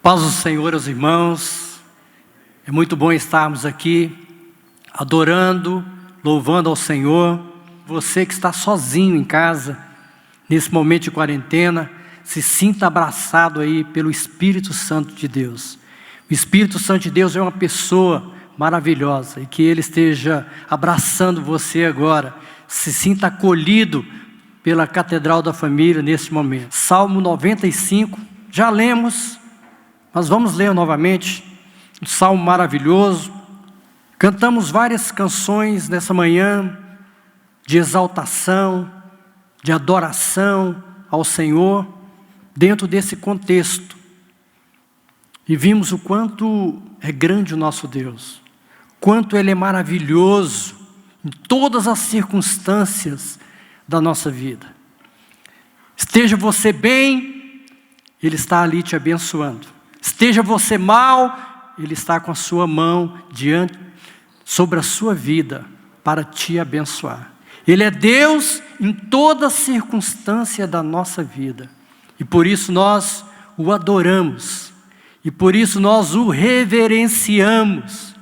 Paz do Senhor aos irmãos. É muito bom estarmos aqui adorando, louvando ao Senhor. Você que está sozinho em casa, nesse momento de quarentena, se sinta abraçado aí pelo Espírito Santo de Deus. O Espírito Santo de Deus é uma pessoa maravilhosa e que Ele esteja abraçando você agora. Se sinta acolhido pela Catedral da Família nesse momento. Salmo 95, já lemos, mas vamos ler novamente. Um salmo maravilhoso. Cantamos várias canções nessa manhã de exaltação, de adoração ao Senhor, dentro desse contexto. E vimos o quanto é grande o nosso Deus, quanto Ele é maravilhoso em todas as circunstâncias da nossa vida. Esteja você bem, Ele está ali te abençoando. Esteja você mal, Ele está com a sua mão sobre a sua vida para te abençoar. Ele é Deus em toda circunstância da nossa vida. E por isso nós o adoramos. E por isso nós o reverenciamos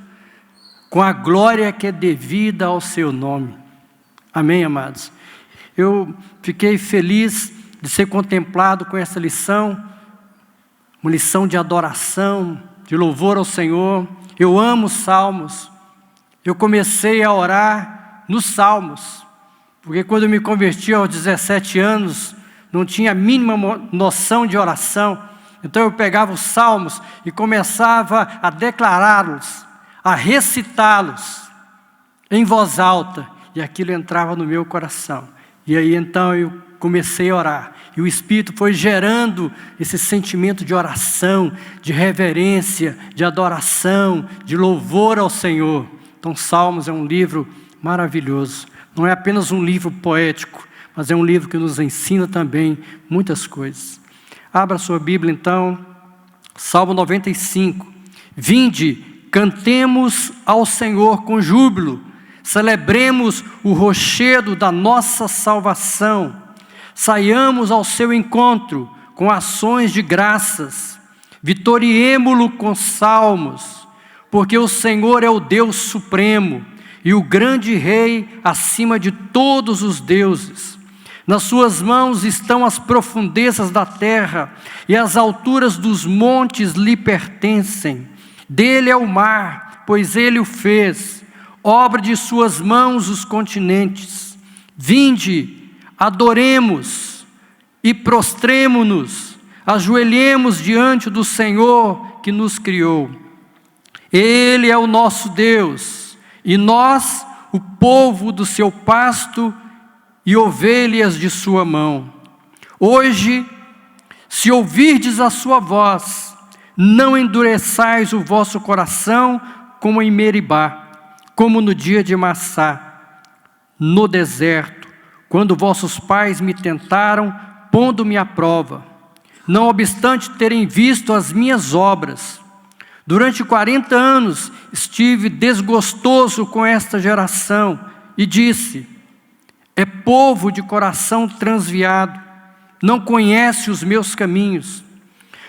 com a glória que é devida ao seu nome. Amém, amados? Eu fiquei feliz de ser contemplado com essa lição, uma lição de adoração, de louvor ao Senhor. Eu amo os salmos. Eu comecei a orar nos salmos, porque quando eu me converti aos 17 anos, não tinha a mínima noção de oração. Então eu pegava os salmos e começava a declará-los, a recitá-los em voz alta, e aquilo entrava no meu coração. E aí então eu comecei a orar, e o Espírito foi gerando esse sentimento de oração, de reverência, de adoração, de louvor ao Senhor. Então Salmos é um livro maravilhoso, não é apenas um livro poético, mas é um livro que nos ensina também muitas coisas. Abra sua Bíblia então, Salmo 95. Vinde, cantemos ao Senhor com júbilo, celebremos o rochedo da nossa salvação, saiamos ao seu encontro com ações de graças, vitoriemo-lo com salmos, porque o Senhor é o Deus supremo e o grande Rei acima de todos os deuses. Nas suas mãos estão as profundezas da terra, e as alturas dos montes lhe pertencem. Dele é o mar, pois ele o fez, obra de suas mãos os continentes. Vinde, adoremos e prostremo-nos, ajoelhemos diante do Senhor que nos criou. Ele é o nosso Deus, e nós, o povo do seu pasto e ovelhas de sua mão. Hoje, se ouvirdes a sua voz, não endureçais o vosso coração como em Meribá, como no dia de Massá, no deserto, quando vossos pais me tentaram, pondo-me à prova, não obstante terem visto as minhas obras. Durante 40 anos estive desgostoso com esta geração e disse: é povo de coração transviado, não conhece os meus caminhos.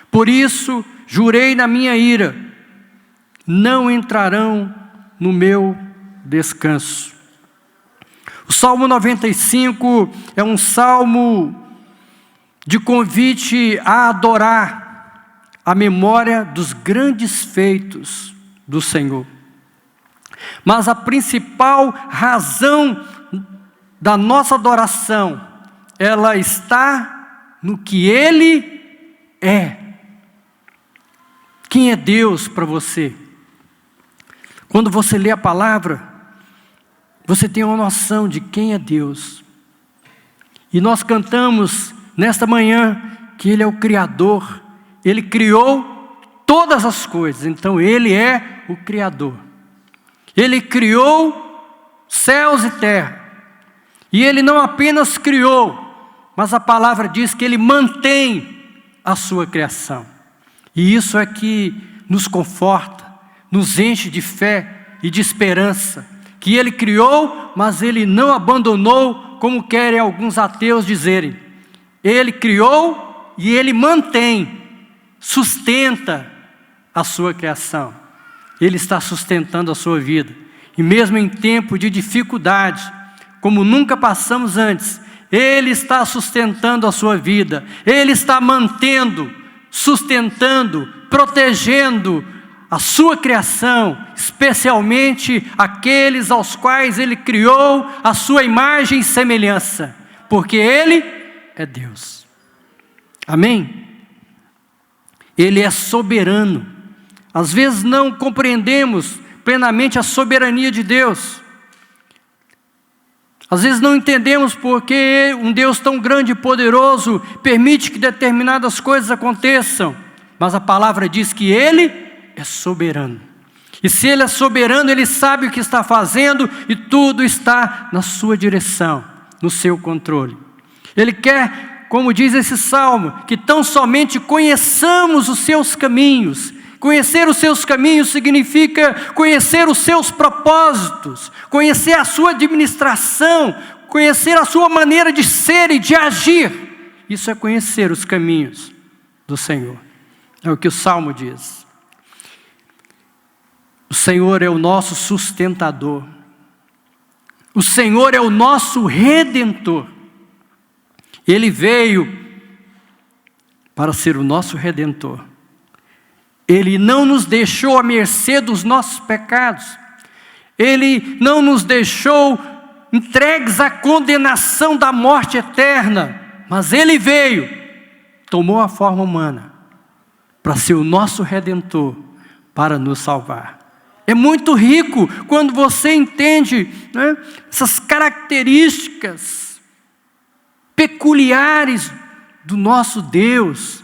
Por isso jurei na minha ira, não entrarão no meu descanso. O Salmo 95 é um salmo de convite a adorar a memória dos grandes feitos do Senhor. Mas a principal razão da nossa adoração, ela está no que Ele é. Quem é Deus para você? Quando você lê a palavra, você tem uma noção de quem é Deus. E nós cantamos nesta manhã que Ele é o Criador. Ele criou todas as coisas, então Ele é o Criador. Ele criou céus e terra. E Ele não apenas criou, mas a palavra diz que Ele mantém a sua criação. E isso é que nos conforta, nos enche de fé e de esperança. Que Ele criou, mas Ele não abandonou, como querem alguns ateus dizerem. Ele criou e Ele mantém. sustenta a sua criação. Ele está sustentando a sua vida. E mesmo em tempo de dificuldade, como nunca passamos antes, Ele está sustentando a sua vida. Ele está mantendo, sustentando, protegendo a sua criação, especialmente aqueles aos quais Ele criou a sua imagem e semelhança, porque Ele é Deus. Amém? Ele é soberano. Às vezes não compreendemos plenamente a soberania de Deus. Às vezes não entendemos porque um Deus tão grande e poderoso permite que determinadas coisas aconteçam. Mas a palavra diz que Ele é soberano. E se Ele é soberano, Ele sabe o que está fazendo e tudo está na sua direção, no seu controle. Ele quer, como diz esse salmo, que tão somente conheçamos os seus caminhos. Conhecer os seus caminhos significa conhecer os seus propósitos, conhecer a sua administração, conhecer a sua maneira de ser e de agir. Isso é conhecer os caminhos do Senhor. É o que o salmo diz. O Senhor é o nosso sustentador. O Senhor é o nosso redentor. Ele veio para ser o nosso redentor. Ele não nos deixou à mercê dos nossos pecados. Ele não nos deixou entregues à condenação da morte eterna. Mas Ele veio, tomou a forma humana, para ser o nosso Redentor, para nos salvar. É muito rico quando você entende, né, essas características peculiares do nosso Deus.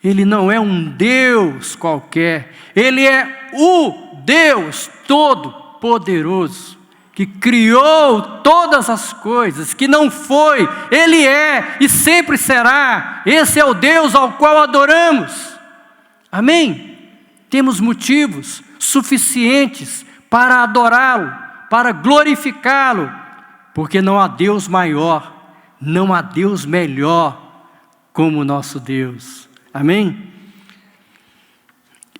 Ele não é um Deus qualquer, Ele é o Deus Todo-Poderoso, que criou todas as coisas, que não foi, Ele é e sempre será. Esse é o Deus ao qual adoramos. Amém? Temos motivos suficientes para adorá-lo, para glorificá-lo, porque não há Deus maior, não há Deus melhor como o nosso Deus. Amém?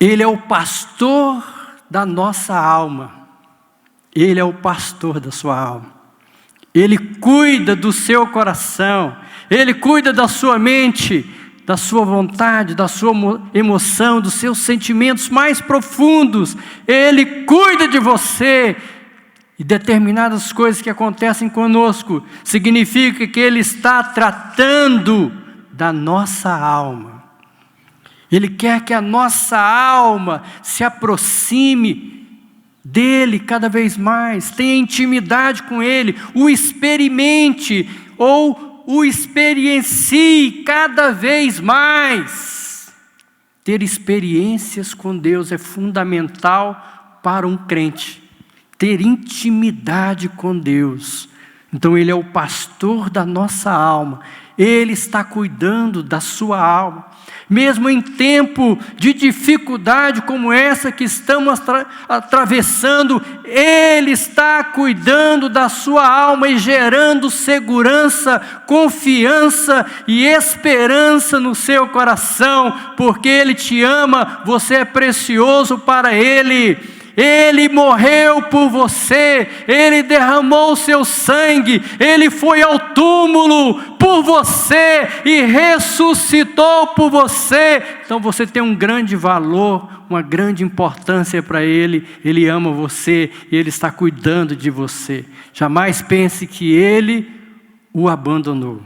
Ele é o pastor da nossa alma. Ele é o pastor da sua alma. Ele cuida do seu coração. Ele cuida da sua mente, da sua vontade, da sua emoção, dos seus sentimentos mais profundos. Ele cuida de você. E determinadas coisas que acontecem conosco significa que Ele está tratando da nossa alma. Ele quer que a nossa alma se aproxime dEle cada vez mais, tenha intimidade com Ele, o experimente ou o experiencie cada vez mais. Ter experiências com Deus é fundamental para um crente, ter intimidade com Deus. Então Ele é o pastor da nossa alma, Ele está cuidando da sua alma. Mesmo em tempo de dificuldade como essa que estamos atravessando, Ele está cuidando da sua alma e gerando segurança, confiança e esperança no seu coração, porque Ele te ama, você é precioso para Ele. Ele morreu por você, Ele derramou o seu sangue, Ele foi ao túmulo por você e ressuscitou por você. Então você tem um grande valor, uma grande importância para Ele. Ele ama você e Ele está cuidando de você. Jamais pense que Ele o abandonou.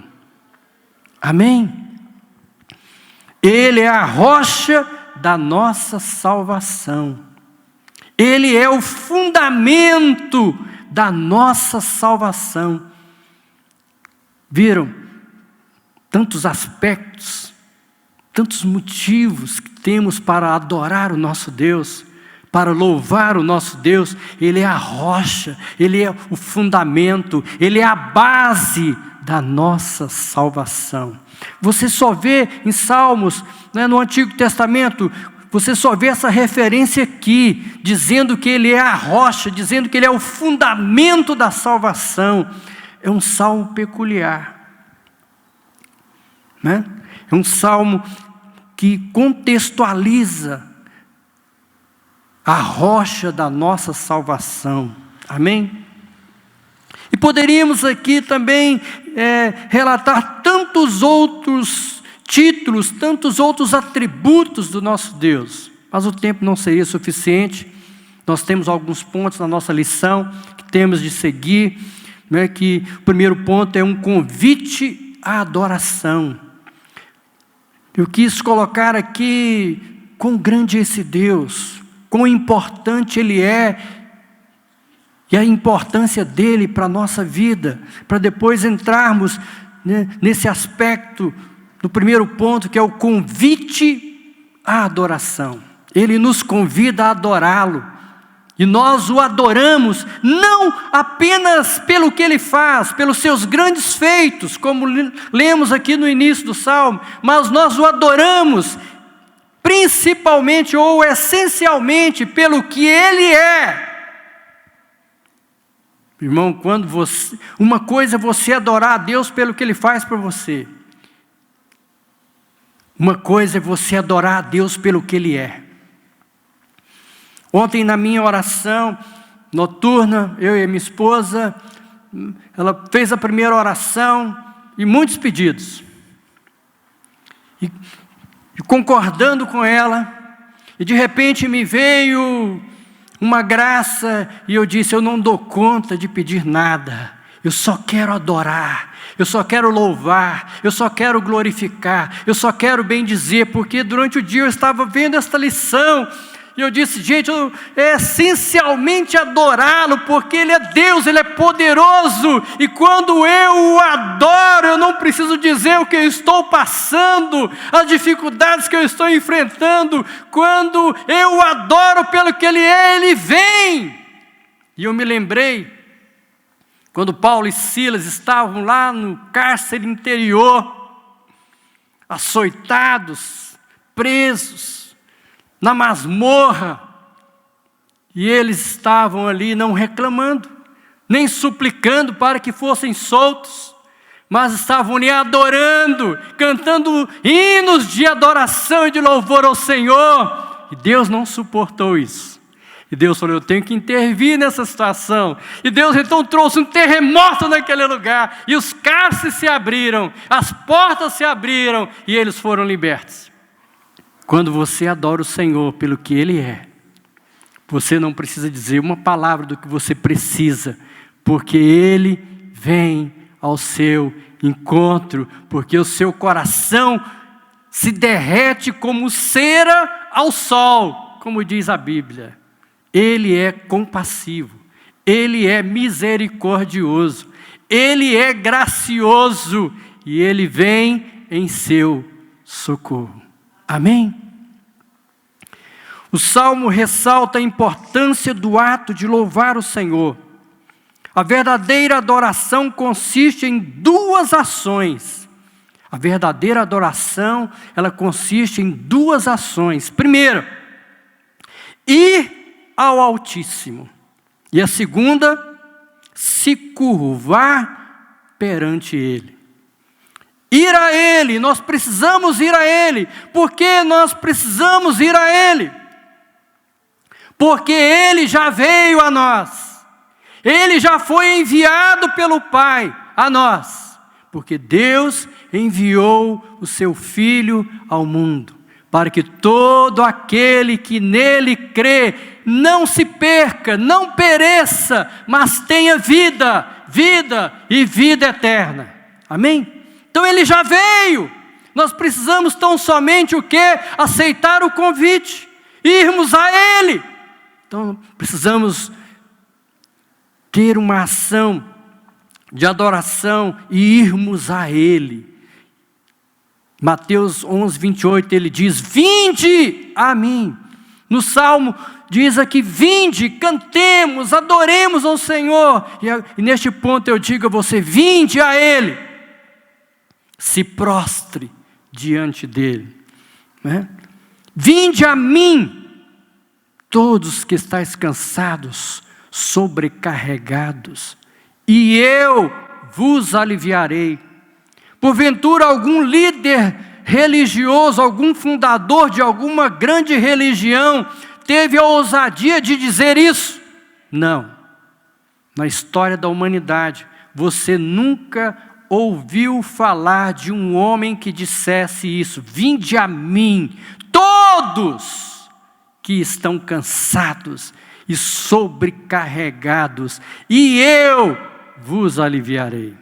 Amém? Ele é a rocha da nossa salvação. Ele é o fundamento da nossa salvação. Viram? Tantos aspectos, tantos motivos que temos para adorar o nosso Deus, para louvar o nosso Deus. Ele é a rocha, Ele é o fundamento, Ele é a base da nossa salvação. Você só vê em Salmos, né, no Antigo Testamento, você só vê essa referência aqui, dizendo que Ele é a rocha, dizendo que Ele é o fundamento da salvação. É um salmo peculiar, né? É um salmo que contextualiza a rocha da nossa salvação. Amém? E poderíamos aqui também relatar tantos outros títulos, tantos outros atributos do nosso Deus. Mas o tempo não seria suficiente. Nós temos alguns pontos na nossa lição que temos de seguir, né, que o primeiro ponto é um convite à adoração. Eu quis colocar aqui quão grande é esse Deus, quão importante Ele é, e a importância dEle para a nossa vida, para depois entrarmos, né, nesse aspecto do primeiro ponto, que é o convite à adoração. Ele nos convida a adorá-lo. E nós o adoramos, não apenas pelo que Ele faz, pelos seus grandes feitos, como lemos aqui no início do Salmo, mas nós o adoramos, principalmente ou essencialmente, pelo que Ele é. Irmão, uma coisa é você adorar a Deus pelo que Ele faz por você. Uma coisa é você adorar a Deus pelo que Ele é. Ontem, na minha oração noturna, eu e a minha esposa, ela fez a primeira oração e muitos pedidos. E concordando com ela, e de repente me veio uma graça, e eu disse: eu não dou conta de pedir nada, eu só quero adorar, eu só quero louvar, eu só quero glorificar, eu só quero bendizer, porque durante o dia eu estava vendo esta lição, e eu disse: gente, é essencialmente adorá-lo, porque Ele é Deus, Ele é poderoso, e quando eu o adoro, eu não preciso dizer o que eu estou passando, as dificuldades que eu estou enfrentando. Quando eu o adoro pelo que Ele é, Ele vem. E eu me lembrei, quando Paulo e Silas estavam lá no cárcere interior, açoitados, presos, na masmorra, e eles estavam ali não reclamando, nem suplicando para que fossem soltos, mas estavam ali adorando, cantando hinos de adoração e de louvor ao Senhor, e Deus não suportou isso, e Deus falou: eu tenho que intervir nessa situação, e Deus então trouxe um terremoto naquele lugar, e os cárceres se abriram, as portas se abriram, e eles foram libertos. Quando você adora o Senhor pelo que Ele é, você não precisa dizer uma palavra do que você precisa, porque Ele vem ao seu encontro, porque o seu coração se derrete como cera ao sol, como diz a Bíblia. Ele é compassivo, Ele é misericordioso, Ele é gracioso, e Ele vem em seu socorro. Amém? O Salmo ressalta a importância do ato de louvar o Senhor. A verdadeira adoração consiste em duas ações. A verdadeira adoração, ela consiste em duas ações. Primeiro, ir ao Altíssimo. E a segunda, se curvar perante Ele. Ir a Ele, nós precisamos ir a Ele. Por que nós precisamos ir a Ele? Porque Ele já veio a nós. Ele já foi enviado pelo Pai a nós. Porque Deus enviou o seu Filho ao mundo, para que todo aquele que nele crê não se perca, não pereça, mas tenha vida, vida e vida eterna. Amém? Então Ele já veio, nós precisamos tão somente o quê? Aceitar o convite, irmos a Ele. Então precisamos ter uma ação de adoração e irmos a Ele. Mateus 11, 28, Ele diz: vinde a mim. No Salmo diz aqui: vinde, cantemos, adoremos ao Senhor. E neste ponto eu digo a você: vinde a Ele. Se prostre diante dEle, né? Vinde a mim, todos que estáis cansados, sobrecarregados, e eu vos aliviarei. Porventura algum líder religioso, algum fundador de alguma grande religião teve a ousadia de dizer isso? Não. Na história da humanidade, você nunca ouviu falar de um homem que dissesse isso: vinde a mim, todos que estão cansados e sobrecarregados, e eu vos aliviarei.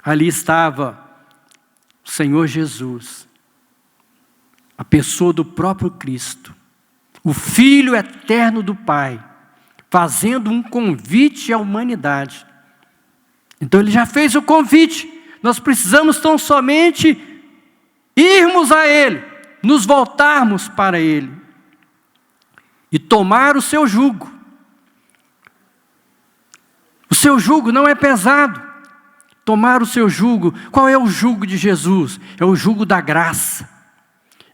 Ali estava o Senhor Jesus, a pessoa do próprio Cristo, o Filho eterno do Pai, fazendo um convite à humanidade. Então ele já fez o convite, nós precisamos tão somente irmos a Ele, nos voltarmos para Ele e tomar o seu jugo. O seu jugo não é pesado. Tomar o seu jugo. Qual é o jugo de Jesus? É o jugo da graça,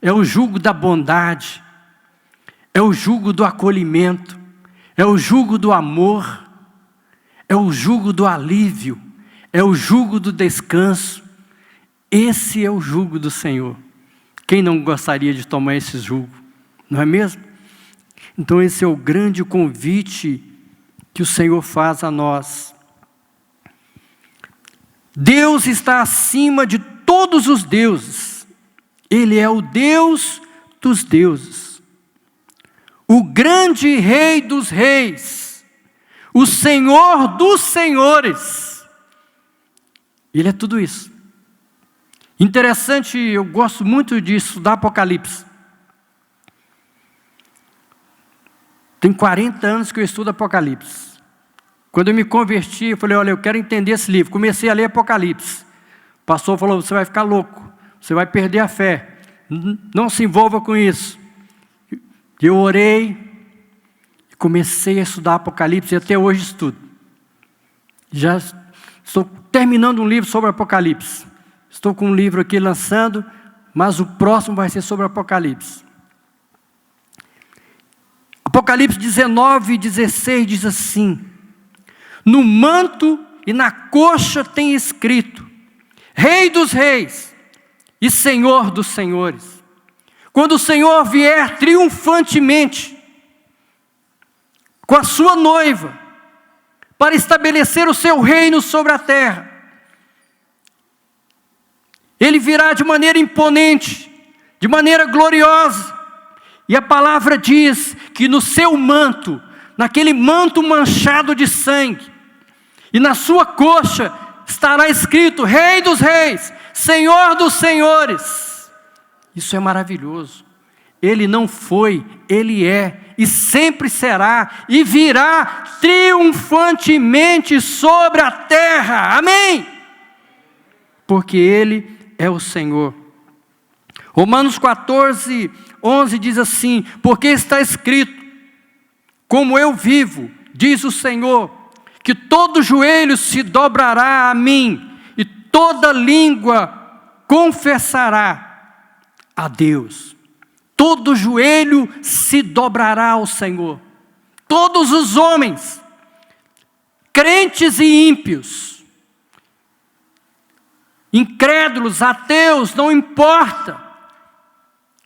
é o jugo da bondade, é o jugo do acolhimento, é o jugo do amor, é o jugo do alívio, é o jugo do descanso. Esse é o jugo do Senhor. Quem não gostaria de tomar esse jugo, não é mesmo? Então esse é o grande convite que o Senhor faz a nós. Deus está acima de todos os deuses. Ele é o Deus dos deuses, o grande Rei dos reis, o Senhor dos senhores. Ele é tudo isso. Interessante, eu gosto muito de estudar Apocalipse. Tem 40 anos que eu estudo Apocalipse. Quando eu me converti, eu falei, olha, eu quero entender esse livro. Comecei a ler Apocalipse. O pastor falou, você vai ficar louco, você vai perder a fé. Não se envolva com isso. Eu orei, comecei a estudar Apocalipse e até hoje estudo. Já estou terminando um livro sobre Apocalipse. Estou com um livro aqui lançando, mas o próximo vai ser sobre Apocalipse. Apocalipse 19:16 diz assim: no manto e na coxa tem escrito: Rei dos reis e Senhor dos senhores. Quando o Senhor vier triunfantemente com a sua noiva para estabelecer o seu reino sobre a terra, Ele virá de maneira imponente, de maneira gloriosa. E a palavra diz que no seu manto, naquele manto manchado de sangue, e na sua coxa estará escrito: Rei dos reis, Senhor dos senhores. Isso é maravilhoso. Ele não foi, Ele é, e sempre será, e virá triunfantemente sobre a terra. Amém? Porque Ele é o Senhor. Romanos 14:11 diz assim: porque está escrito: como eu vivo, diz o Senhor, que todo joelho se dobrará a mim, e toda língua confessará a Deus. Todo joelho se dobrará ao Senhor. Todos os homens, crentes e ímpios, incrédulos, ateus, não importa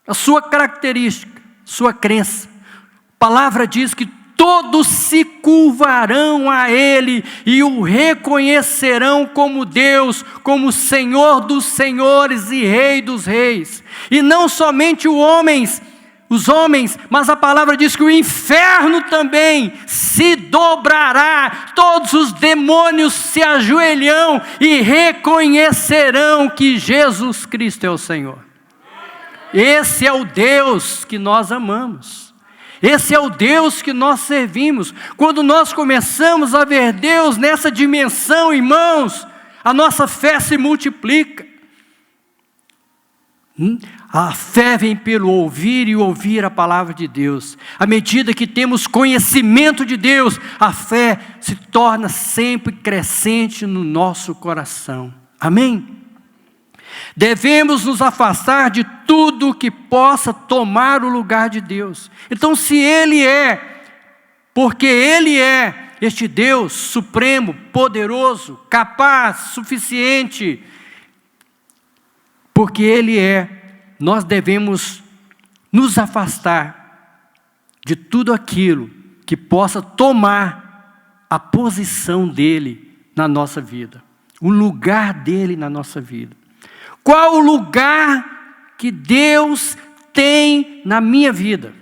a sua característica, sua crença. A palavra diz que todos se curvarão a Ele e o reconhecerão como Deus, como Senhor dos senhores e Rei dos reis. E não somente os homens, mas a palavra diz que o inferno também se dobrará. Todos os demônios se ajoelharão e reconhecerão que Jesus Cristo é o Senhor. Esse é o Deus que nós amamos. Esse é o Deus que nós servimos. Quando nós começamos a ver Deus nessa dimensão, irmãos, a nossa fé se multiplica. A fé vem pelo ouvir e ouvir a palavra de Deus. À medida que temos conhecimento de Deus, a fé se torna sempre crescente no nosso coração. Amém? Devemos nos afastar de tudo que possa tomar o lugar de Deus. Então, se Ele é, porque Ele é este Deus supremo, poderoso, capaz, suficiente, porque Ele é, nós devemos nos afastar de tudo aquilo que possa tomar a posição dele na nossa vida, o lugar dele na nossa vida. Qual o lugar que Deus tem na minha vida?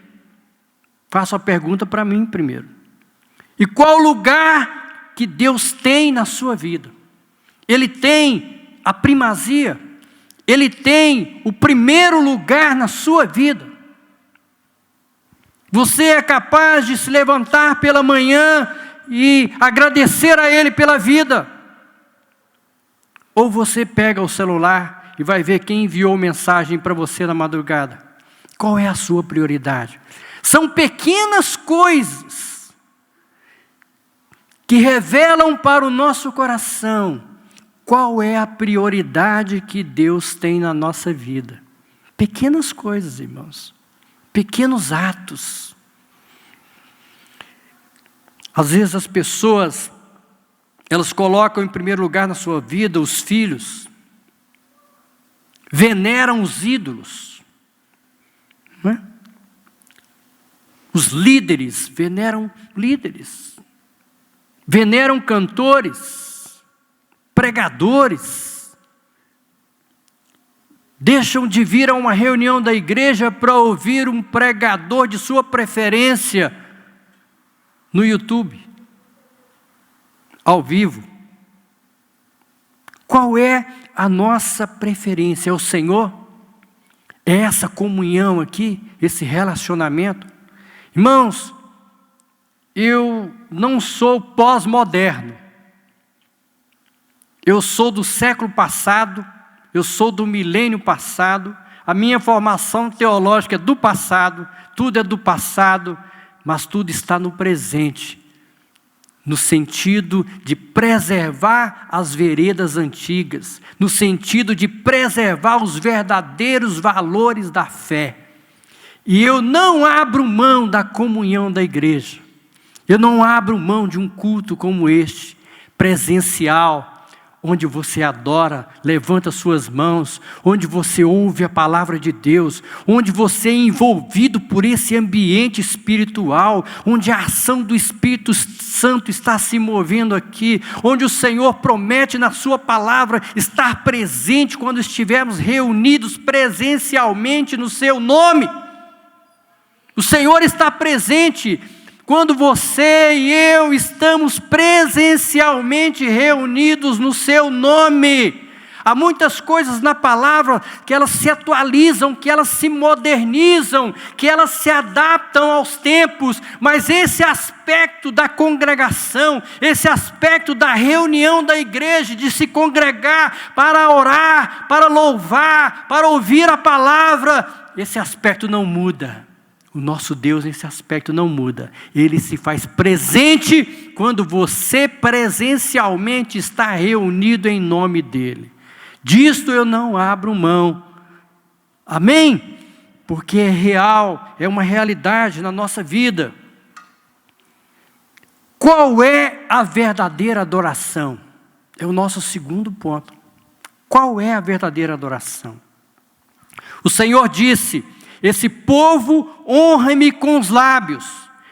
Faço a pergunta para mim primeiro. E qual o lugar que Deus tem na sua vida? Ele tem a primazia, Ele tem o primeiro lugar na sua vida. Você é capaz de se levantar pela manhã e agradecer a Ele pela vida? Ou você pega o celular e vai ver quem enviou mensagem para você na madrugada? Qual é a sua prioridade? São pequenas coisas que revelam para o nosso coração qual é a prioridade que Deus tem na nossa vida. Pequenas coisas, irmãos. Pequenos atos. Às vezes as pessoas, elas colocam em primeiro lugar na sua vida os filhos, veneram os ídolos, não é? Os líderes veneram líderes, veneram cantores, pregadores, deixam de vir a uma reunião da igreja para ouvir um pregador de sua preferência no YouTube, ao vivo. Qual é a nossa preferência? É o Senhor? É essa comunhão aqui, esse relacionamento? Irmãos, eu não sou pós-moderno. Eu sou do século passado, eu sou do milênio passado, a minha formação teológica é do passado, tudo é do passado, mas tudo está no presente, no sentido de preservar as veredas antigas, no sentido de preservar os verdadeiros valores da fé. E eu não abro mão da comunhão da igreja, eu não abro mão de um culto como este, presencial, onde você adora, levanta suas mãos, onde você ouve a palavra de Deus, onde você é envolvido por esse ambiente espiritual, onde a ação do Espírito Santo está se movendo aqui, onde o Senhor promete na sua palavra estar presente quando estivermos reunidos presencialmente no seu nome. O Senhor está presente quando você e eu estamos presencialmente reunidos no seu nome. Há muitas coisas na palavra que elas se atualizam, que elas se modernizam, que elas se adaptam aos tempos, mas esse aspecto da congregação, esse aspecto da reunião da igreja, de se congregar para orar, para louvar, para ouvir a palavra, esse aspecto não muda. O nosso Deus nesse aspecto não muda. Ele se faz presente quando você presencialmente está reunido em nome dEle. Disto eu não abro mão. Amém? Porque é real, é uma realidade na nossa vida. Qual é a verdadeira adoração? É o nosso segundo ponto. Qual é a verdadeira adoração? O Senhor disse: esse povo honra-me com os lábios,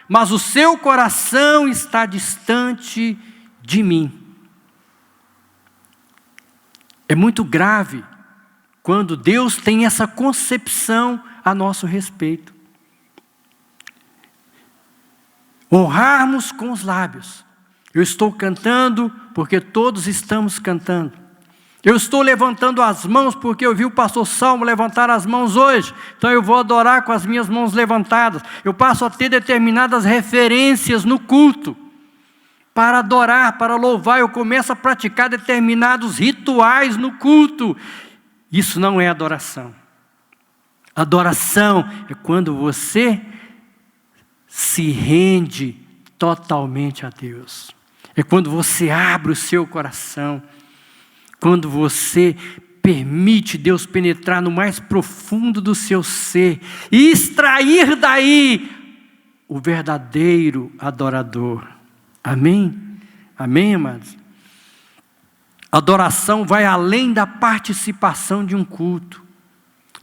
mas o seu coração está distante de mim. É muito grave quando Deus tem essa concepção a nosso respeito. Honrarmos com os lábios. Eu estou cantando porque todos estamos cantando. Eu estou levantando as mãos porque eu vi o pastor Salmo levantar as mãos hoje. Então eu vou adorar com as minhas mãos levantadas. Eu passo a ter determinadas referências no culto. Para adorar, para louvar, eu começo a praticar determinados rituais no culto. Isso não é adoração. Adoração é quando você se rende totalmente a Deus. É quando você abre o seu coração. Quando você permite Deus penetrar no mais profundo do seu ser e extrair daí o verdadeiro adorador. Amém? Amém, amados? Adoração vai além da participação de um culto.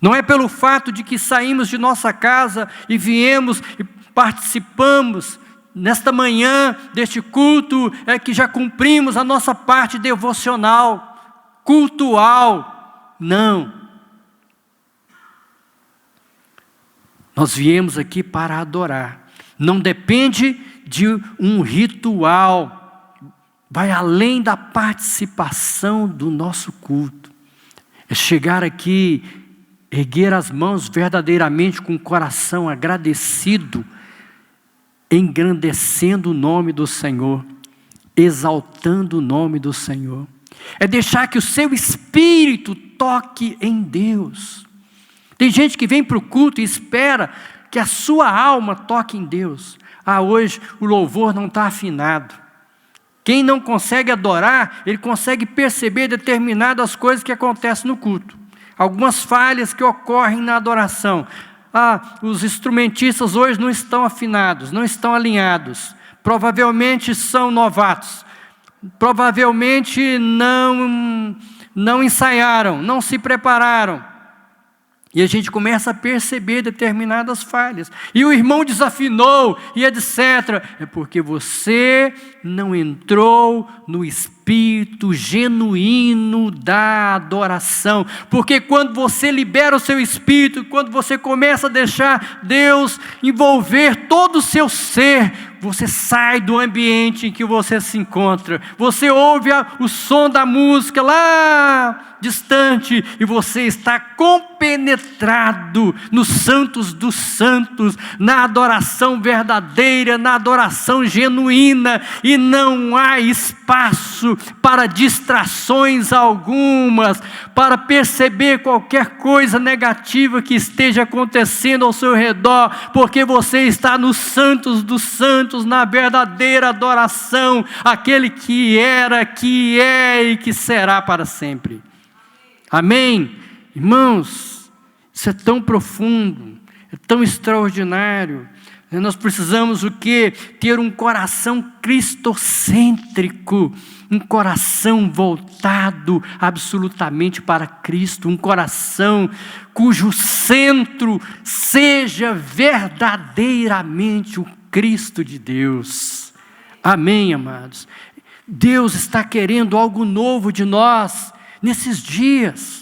Não é pelo fato de que saímos de nossa casa e viemos e participamos nesta manhã deste culto, é que já cumprimos a nossa parte devocional, cultual. Não. Nós viemos aqui para adorar. Não depende de um ritual. Vai além da participação do nosso culto. É chegar aqui, erguer as mãos verdadeiramente com o coração agradecido, engrandecendo o nome do Senhor, exaltando o nome do Senhor. É deixar que o seu espírito toque em Deus. Tem gente que vem para o culto e espera que a sua alma toque em Deus. Hoje o louvor não está afinado. Quem não consegue adorar, ele consegue perceber determinadas coisas que acontecem no culto. Algumas falhas que ocorrem na adoração. Os instrumentistas hoje não estão afinados, não estão alinhados. Provavelmente são novatos. Provavelmente não ensaiaram, não se prepararam. E a gente começa a perceber determinadas falhas. E o irmão desafinou e etc. É porque você não entrou no espírito genuíno da adoração. Porque quando você libera o seu espírito, quando você começa a deixar Deus envolver todo o seu ser, você sai do ambiente em que você se encontra. Você ouve o som da música lá distante e você está compenetrado nos santos dos santos, na adoração verdadeira, na adoração genuína, e não há espaço para distrações algumas, para perceber qualquer coisa negativa que esteja acontecendo ao seu redor, porque você está nos santos dos santos, na verdadeira adoração, aquele que era, que é e que será para sempre. Amém? Irmãos, isso é tão profundo, é tão extraordinário. Nós precisamos o quê? Ter um coração cristocêntrico, um coração voltado absolutamente para Cristo, um coração cujo centro seja verdadeiramente o Cristo de Deus. Amém, amados? Deus está querendo algo novo de nós nesses dias.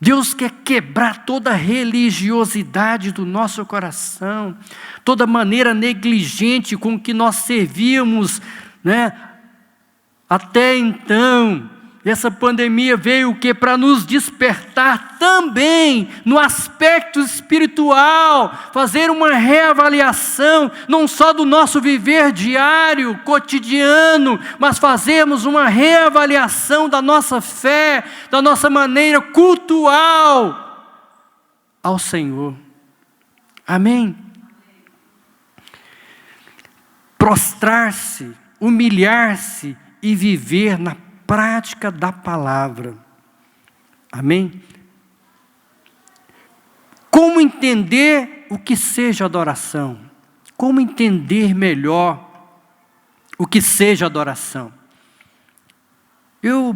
Deus quer quebrar toda a religiosidade do nosso coração, toda maneira negligente com que nós servíamos, até então. Essa pandemia veio o quê? Para nos despertar também no aspecto espiritual, fazer uma reavaliação, não só do nosso viver diário, cotidiano, mas fazermos uma reavaliação da nossa fé, da nossa maneira cultual ao Senhor. Amém? Prostrar-se, humilhar-se e viver na prática da palavra. Amém? Como entender o que seja adoração? Como entender melhor o que seja adoração? Eu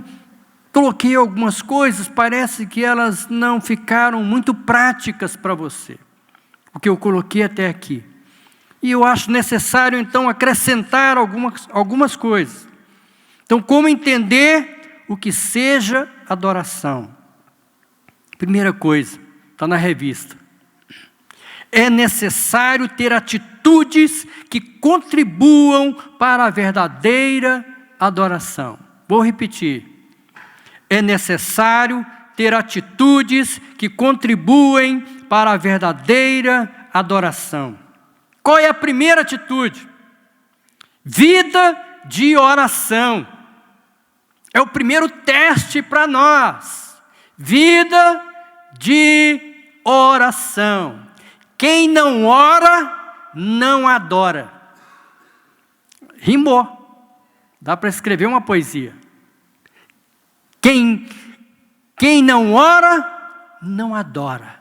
coloquei algumas coisas, parece que elas não ficaram muito práticas para você, o que eu coloquei até aqui. E eu acho necessário então acrescentar algumas coisas. Então, como entender o que seja adoração? Primeira coisa, está na revista. É necessário ter atitudes que contribuam para a verdadeira adoração. Vou repetir. É necessário ter atitudes que contribuem para a verdadeira adoração. Qual é a primeira atitude? Vida de oração. É o primeiro teste para nós. Vida de oração. Quem não ora, não adora. Rimou. Dá para escrever uma poesia. Quem não ora, não adora.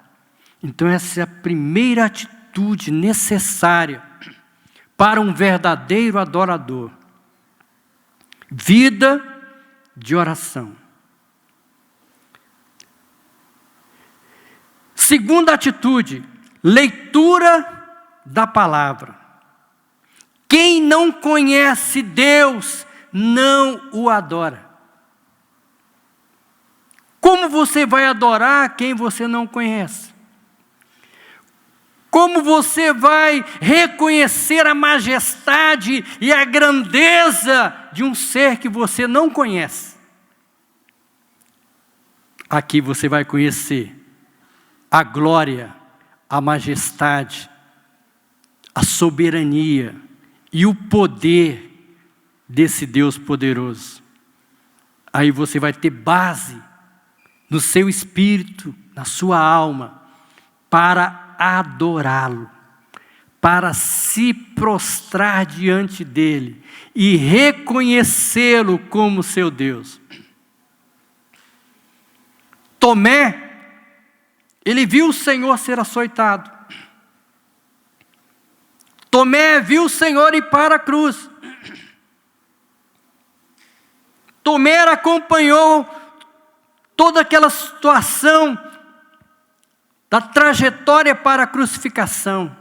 Então essa é a primeira atitude necessária para um verdadeiro adorador. Vida de oração. Segunda atitude, leitura da palavra. Quem não conhece Deus não o adora. Como você vai adorar quem você não conhece? Como você vai reconhecer a majestade e a grandeza de um ser que você não conhece? Aqui você vai conhecer a glória, a majestade, a soberania e o poder desse Deus poderoso. Aí você vai ter base no seu espírito, na sua alma, para adorá-lo, para se prostrar diante dele e reconhecê-lo como seu Deus. Tomé, ele viu o Senhor ser açoitado. Tomé viu o Senhor ir para a cruz. Tomé acompanhou toda aquela situação da trajetória para a crucificação.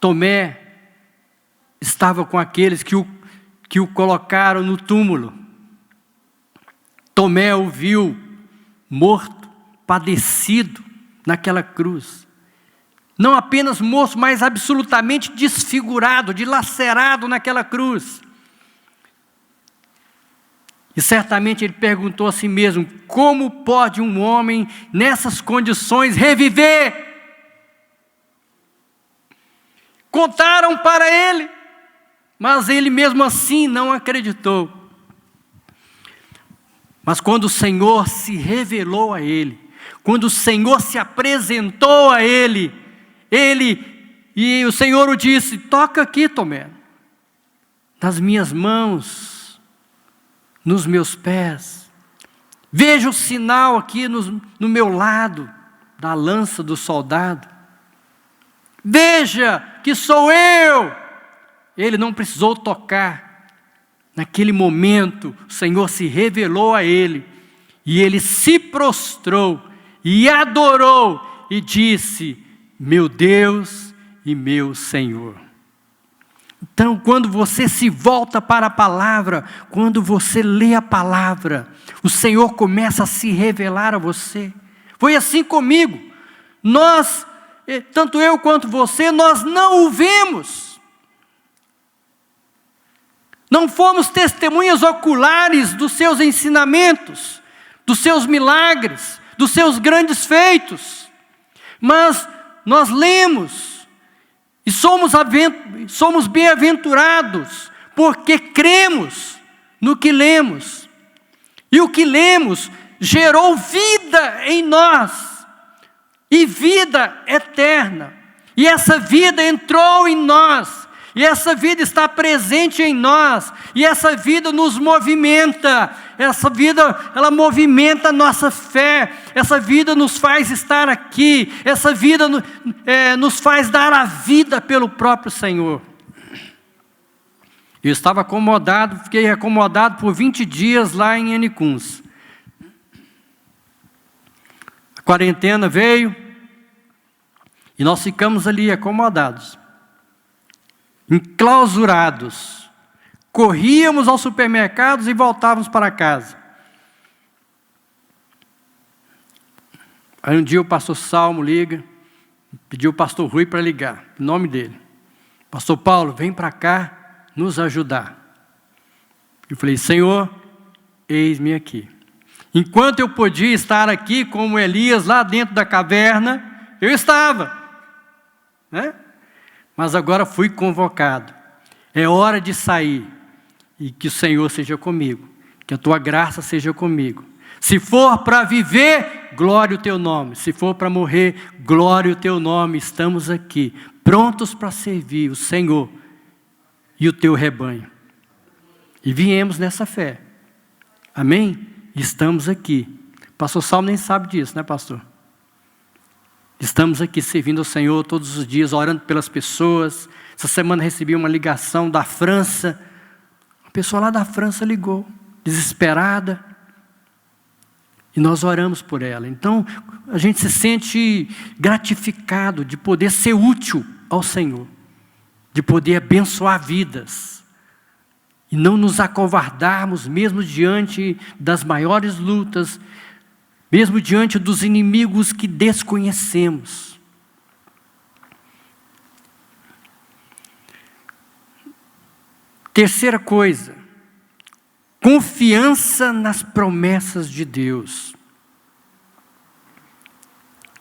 Tomé estava com aqueles que o colocaram no túmulo. Tomé o viu morto, padecido naquela cruz. Não apenas morto, mas absolutamente desfigurado, dilacerado naquela cruz. E certamente ele perguntou a si mesmo: como pode um homem nessas condições reviver? Contaram para ele, mas ele mesmo assim não acreditou. Mas quando o Senhor se revelou a ele, quando o Senhor se apresentou a ele, e o Senhor o disse: toca aqui, Tomé, nas minhas mãos, nos meus pés, veja o sinal aqui no meu lado, da lança do soldado, veja que sou eu. Ele não precisou tocar. Naquele momento, o Senhor se revelou a ele, e ele se prostrou, e adorou, e disse: meu Deus e meu Senhor. Então, quando você se volta para a palavra, quando você lê a palavra, o Senhor começa a se revelar a você. Foi assim comigo. Nós, tanto eu quanto você, nós não o vemos. Não fomos testemunhas oculares dos seus ensinamentos, dos seus milagres, dos seus grandes feitos. Mas nós lemos e somos bem-aventurados porque cremos no que lemos. E o que lemos gerou vida em nós, e vida eterna. E essa vida entrou em nós. E essa vida está presente em nós, e essa vida nos movimenta, essa vida, ela movimenta a nossa fé, essa vida nos faz estar aqui, essa vida nos faz dar a vida pelo próprio Senhor. Eu estava acomodado, fiquei acomodado por 20 dias lá em Anicuns. A quarentena veio, e nós ficamos ali acomodados, enclausurados. Corríamos aos supermercados e voltávamos para casa. Aí um dia o pastor Salmo liga, pediu o pastor Rui para ligar, em nome dele. Pastor Paulo, vem para cá nos ajudar. Eu falei: Senhor, eis-me aqui. Enquanto eu podia estar aqui como Elias lá dentro da caverna, eu estava, né? Mas agora fui convocado. É hora de sair. E que o Senhor seja comigo. Que a tua graça seja comigo. Se for para viver, glória o teu nome. Se for para morrer, glória o teu nome. Estamos aqui, prontos para servir o Senhor e o teu rebanho. E viemos nessa fé. Amém? Estamos aqui. Pastor Salmo nem sabe disso, né, pastor? Estamos aqui servindo ao Senhor todos os dias, orando pelas pessoas. Essa semana recebi uma ligação da França. Uma pessoa lá da França ligou, desesperada. E nós oramos por ela. Então, a gente se sente gratificado de poder ser útil ao Senhor, de poder abençoar vidas, e não nos acovardarmos, mesmo diante das maiores lutas, mesmo diante dos inimigos que desconhecemos. Terceira coisa, confiança nas promessas de Deus.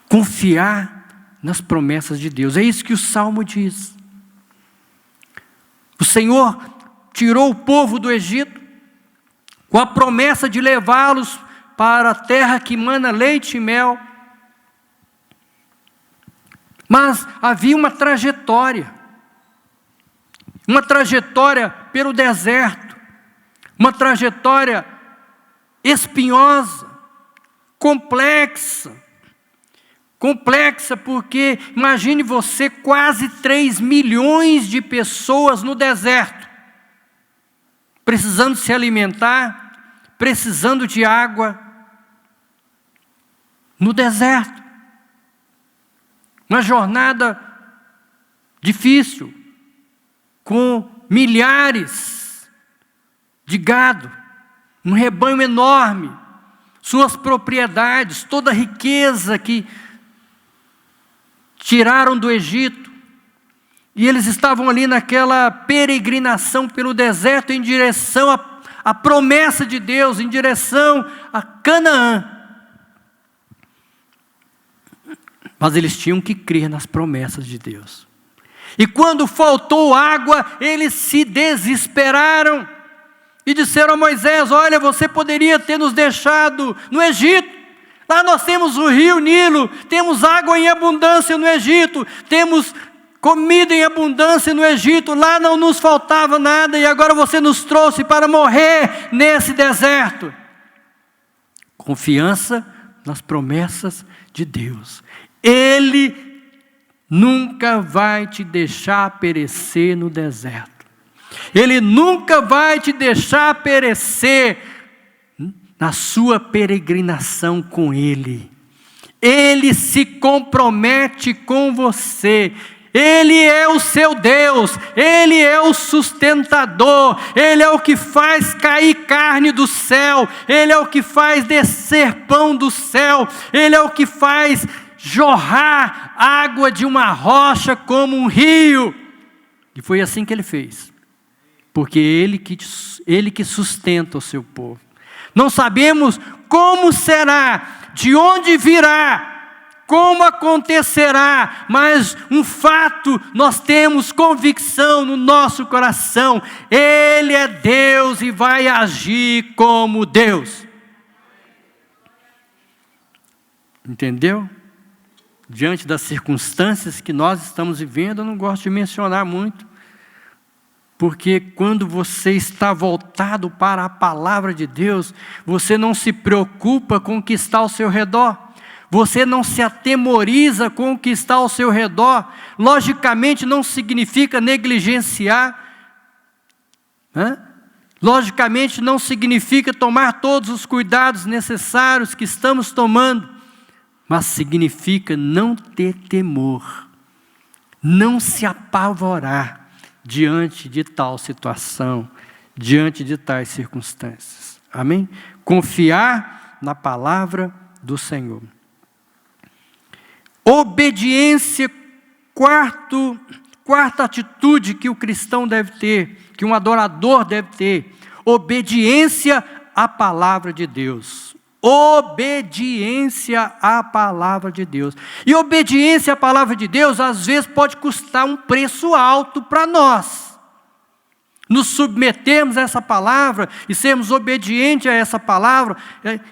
Confiar nas promessas de Deus. É isso que o Salmo diz. O Senhor tirou o povo do Egito com a promessa de levá-los para a terra que mana leite e mel. Mas havia uma trajetória pelo deserto, uma trajetória espinhosa, complexa porque, imagine você, quase 3 milhões de pessoas no deserto, precisando se alimentar, precisando de água, no deserto. Uma jornada difícil, com milhares de gado, um rebanho enorme, suas propriedades, toda a riqueza que tiraram do Egito, e eles estavam ali naquela peregrinação pelo deserto em direção à promessa de Deus, em direção a Canaã. Mas eles tinham que crer nas promessas de Deus. E quando faltou água, eles se desesperaram e disseram a Moisés: olha, você poderia ter nos deixado no Egito. Lá nós temos o rio Nilo, temos água em abundância no Egito, temos comida em abundância no Egito, lá não nos faltava nada, e agora você nos trouxe para morrer nesse deserto. Confiança nas promessas de Deus. Ele nunca vai te deixar perecer no deserto. Ele nunca vai te deixar perecer na sua peregrinação com Ele. Ele se compromete com você. Ele é o seu Deus, Ele é o sustentador, Ele é o que faz cair carne do céu, Ele é o que faz descer pão do céu, Ele é o que faz jorrar água de uma rocha como um rio. E foi assim que Ele fez, porque Ele que sustenta o seu povo. Não sabemos como será, de onde virá, como acontecerá, mas um fato nós temos convicção no nosso coração: Ele é Deus e vai agir como Deus. Entendeu? Diante das circunstâncias que nós estamos vivendo, eu não gosto de mencionar muito, porque quando você está voltado para a palavra de Deus, você não se preocupa com o que está ao seu redor. Você não se atemoriza com o que está ao seu redor. Logicamente não significa negligenciar, né? Logicamente não significa tomar todos os cuidados necessários que estamos tomando, mas significa não ter temor, não se apavorar diante de tal situação, diante de tais circunstâncias. Amém? Confiar na palavra do Senhor. Obediência, quarta atitude que o cristão deve ter, que um adorador deve ter: obediência à palavra de Deus. Obediência à palavra de Deus. E obediência à palavra de Deus, às vezes, pode custar um preço alto para nós. Nos submetermos a essa palavra e sermos obedientes a essa palavra,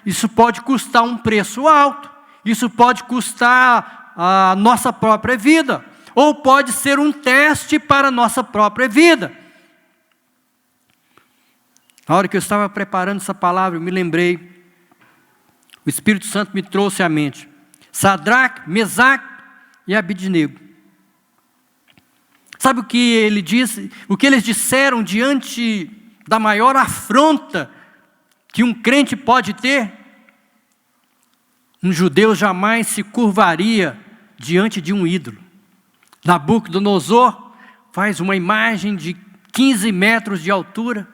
isso pode custar um preço alto. Isso pode custar a nossa própria vida, ou pode ser um teste para a nossa própria vida. Na hora que eu estava preparando essa palavra, eu me lembrei, o Espírito Santo me trouxe à mente Sadraque, Mesaque e Abidnego. Sabe o que ele disse? O que eles disseram diante da maior afronta que um crente pode ter? Um judeu jamais se curvaria diante de um ídolo. Nabucodonosor faz uma imagem de 15 metros de altura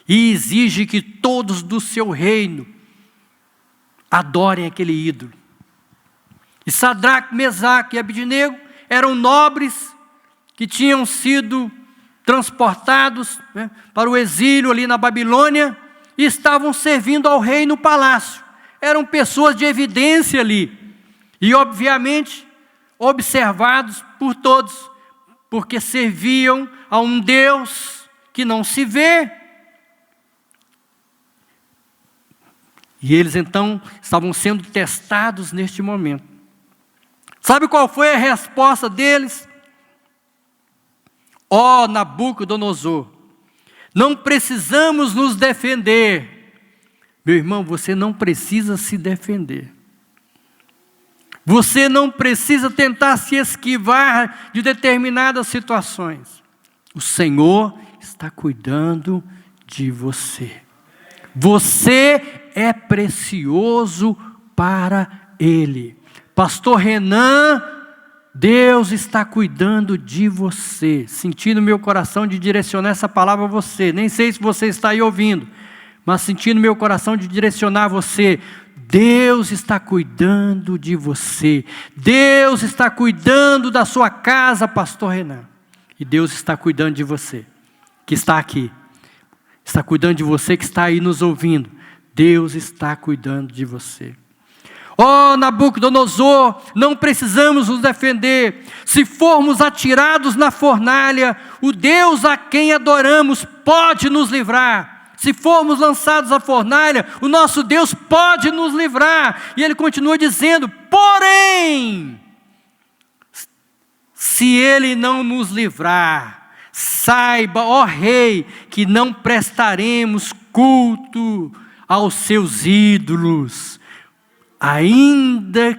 e exige que todos do seu reino adorem aquele ídolo. E Sadraque, Mesaque e Abednego eram nobres que tinham sido transportados, para o exílio ali na Babilônia e estavam servindo ao rei no palácio. Eram pessoas de evidência ali e obviamente observados por todos, porque serviam a um Deus que não se vê. E eles então estavam sendo testados neste momento. Sabe qual foi a resposta deles? Ó Nabucodonosor, não precisamos nos defender. Meu irmão, você não precisa se defender. Você não precisa tentar se esquivar de determinadas situações. O Senhor está cuidando de você. Você é precioso para Ele. Pastor Renan, Deus está cuidando de você. Senti no meu coração de direcionar essa palavra a você. Nem sei se você está aí ouvindo, mas senti no meu coração de direcionar você. Deus está cuidando de você. Deus está cuidando da sua casa, pastor Renan. E Deus está cuidando de você, que está aqui. Está cuidando de você que está aí nos ouvindo. Deus está cuidando de você. Ó Nabucodonosor, não precisamos nos defender. Se formos atirados na fornalha, o Deus a quem adoramos pode nos livrar. Se formos lançados à fornalha, o nosso Deus pode nos livrar. E ele continua dizendo, porém, se ele não nos livrar, saiba, ó rei, que não prestaremos culto aos seus ídolos, ainda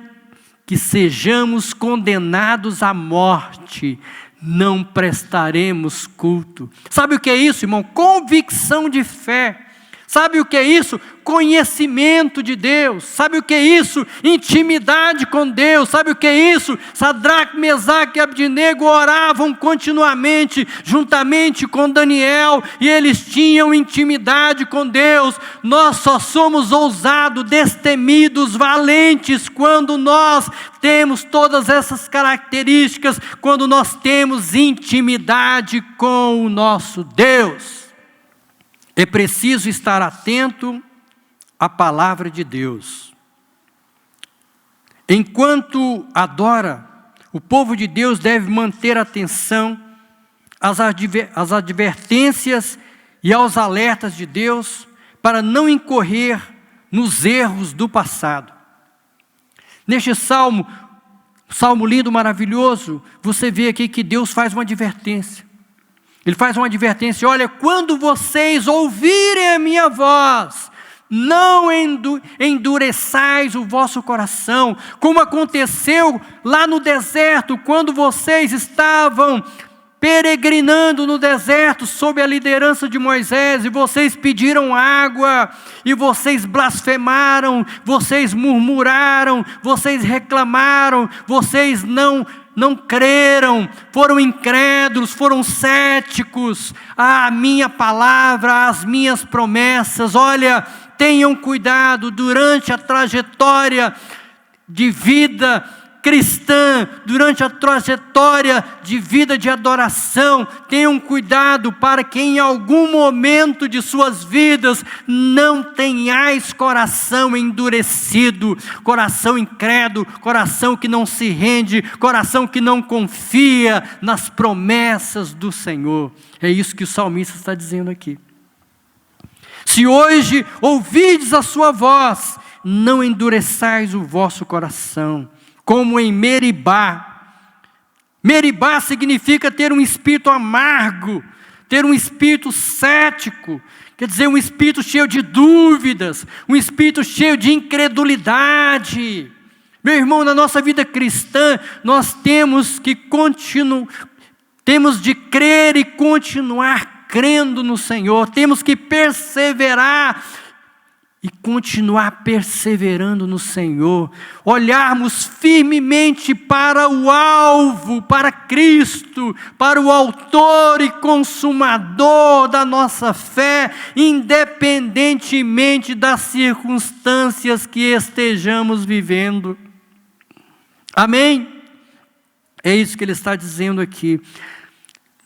que sejamos condenados à morte, não prestaremos culto. Sabe o que é isso, irmão? Convicção de fé. Sabe o que é isso? Conhecimento de Deus. Sabe o que é isso? Intimidade com Deus. Sabe o que é isso? Sadraque, Mesaque e Abednego oravam continuamente, juntamente com Daniel, e eles tinham intimidade com Deus. Nós só somos ousados, destemidos, valentes, quando nós temos todas essas características, quando nós temos intimidade com o nosso Deus. É preciso estar atento à palavra de Deus. Enquanto adora, o povo de Deus deve manter atenção às advertências e aos alertas de Deus, para não incorrer nos erros do passado. Neste salmo lindo, maravilhoso, você vê aqui que Deus faz uma advertência. Ele faz uma advertência, olha, quando vocês ouvirem a minha voz, não endureçais o vosso coração, como aconteceu lá no deserto, quando vocês estavam peregrinando no deserto, sob a liderança de Moisés, e vocês pediram água, e vocês blasfemaram, vocês murmuraram, vocês reclamaram, vocês não creram, foram incrédulos, foram céticos à minha palavra, às minhas promessas. Olha, tenham cuidado durante a trajetória de vida cristã, durante a trajetória de vida de adoração, tenham cuidado para que em algum momento de suas vidas não tenhais coração endurecido, coração incrédulo, coração que não se rende, coração que não confia nas promessas do Senhor. É isso que o salmista está dizendo aqui. Se hoje ouvides a sua voz, não endureçais o vosso coração, como em Meribá. Meribá significa ter um espírito amargo, ter um espírito cético, quer dizer, um espírito cheio de dúvidas, um espírito cheio de incredulidade. Meu irmão, na nossa vida cristã, nós temos de crer e continuar crendo no Senhor, temos que perseverar e continuar perseverando no Senhor, olharmos firmemente para o alvo, para Cristo, para o autor e consumador da nossa fé, independentemente das circunstâncias que estejamos vivendo. Amém? É isso que ele está dizendo aqui.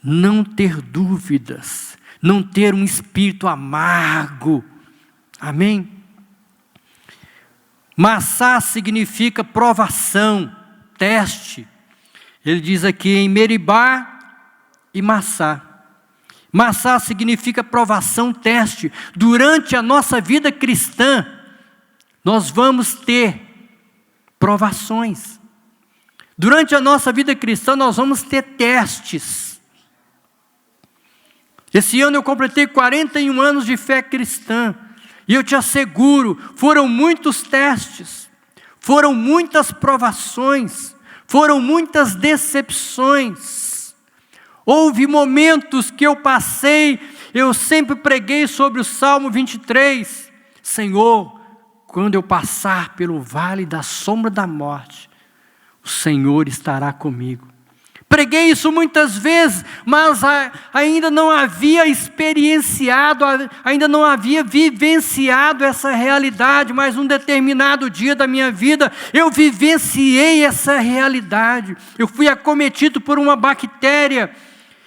Não ter dúvidas, não ter um espírito amargo. Amém? Massá significa provação, teste. Ele diz aqui em Meribá e Massá. Massá significa provação, teste. Durante a nossa vida cristã, nós vamos ter provações. Durante a nossa vida cristã, nós vamos ter testes. Esse ano eu completei 41 anos de fé cristã. E eu te asseguro, foram muitos testes, foram muitas provações, foram muitas decepções. Houve momentos que eu passei, eu sempre preguei sobre o Salmo 23. Senhor, quando eu passar pelo vale da sombra da morte, o Senhor estará comigo. Preguei isso muitas vezes, mas ainda não havia experienciado, ainda não havia vivenciado essa realidade, mas num determinado dia da minha vida, eu vivenciei essa realidade. Eu fui acometido por uma bactéria,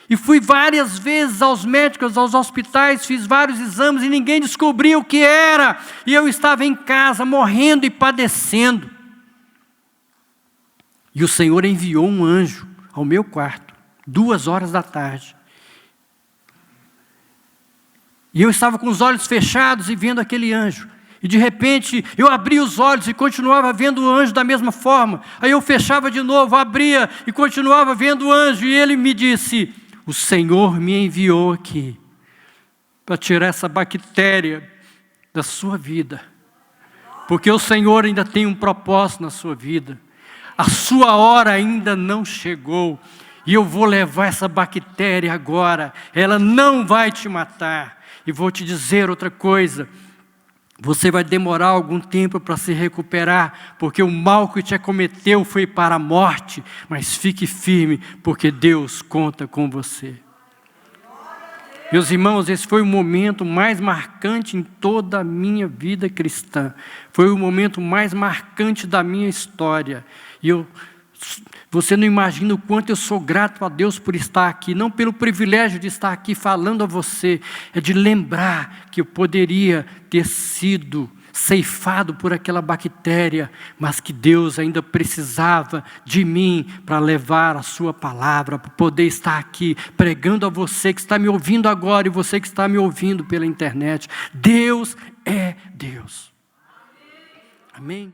e fui várias vezes aos médicos, aos hospitais, fiz vários exames, e ninguém descobriu o que era, e eu estava em casa, morrendo e padecendo. E o Senhor enviou um anjo ao meu quarto, 2h da tarde. E eu estava com os olhos fechados e vendo aquele anjo. E de repente eu abri os olhos e continuava vendo o anjo da mesma forma. Aí eu fechava de novo, abria e continuava vendo o anjo. E ele me disse: o Senhor me enviou aqui para tirar essa bactéria da sua vida. Porque o Senhor ainda tem um propósito na sua vida. A sua hora ainda não chegou, e eu vou levar essa bactéria agora, ela não vai te matar. E vou te dizer outra coisa, você vai demorar algum tempo para se recuperar, porque o mal que te acometeu foi para a morte, mas fique firme, porque Deus conta com você. Meus irmãos, esse foi o momento mais marcante em toda a minha vida cristã. Foi o momento mais marcante da minha história. E você não imagina o quanto eu sou grato a Deus por estar aqui. Não pelo privilégio de estar aqui falando a você. É de lembrar que eu poderia ter sido ceifado por aquela bactéria, mas que Deus ainda precisava de mim para levar a sua palavra, para poder estar aqui pregando a você que está me ouvindo agora e você que está me ouvindo pela internet. Deus é Deus. Amém?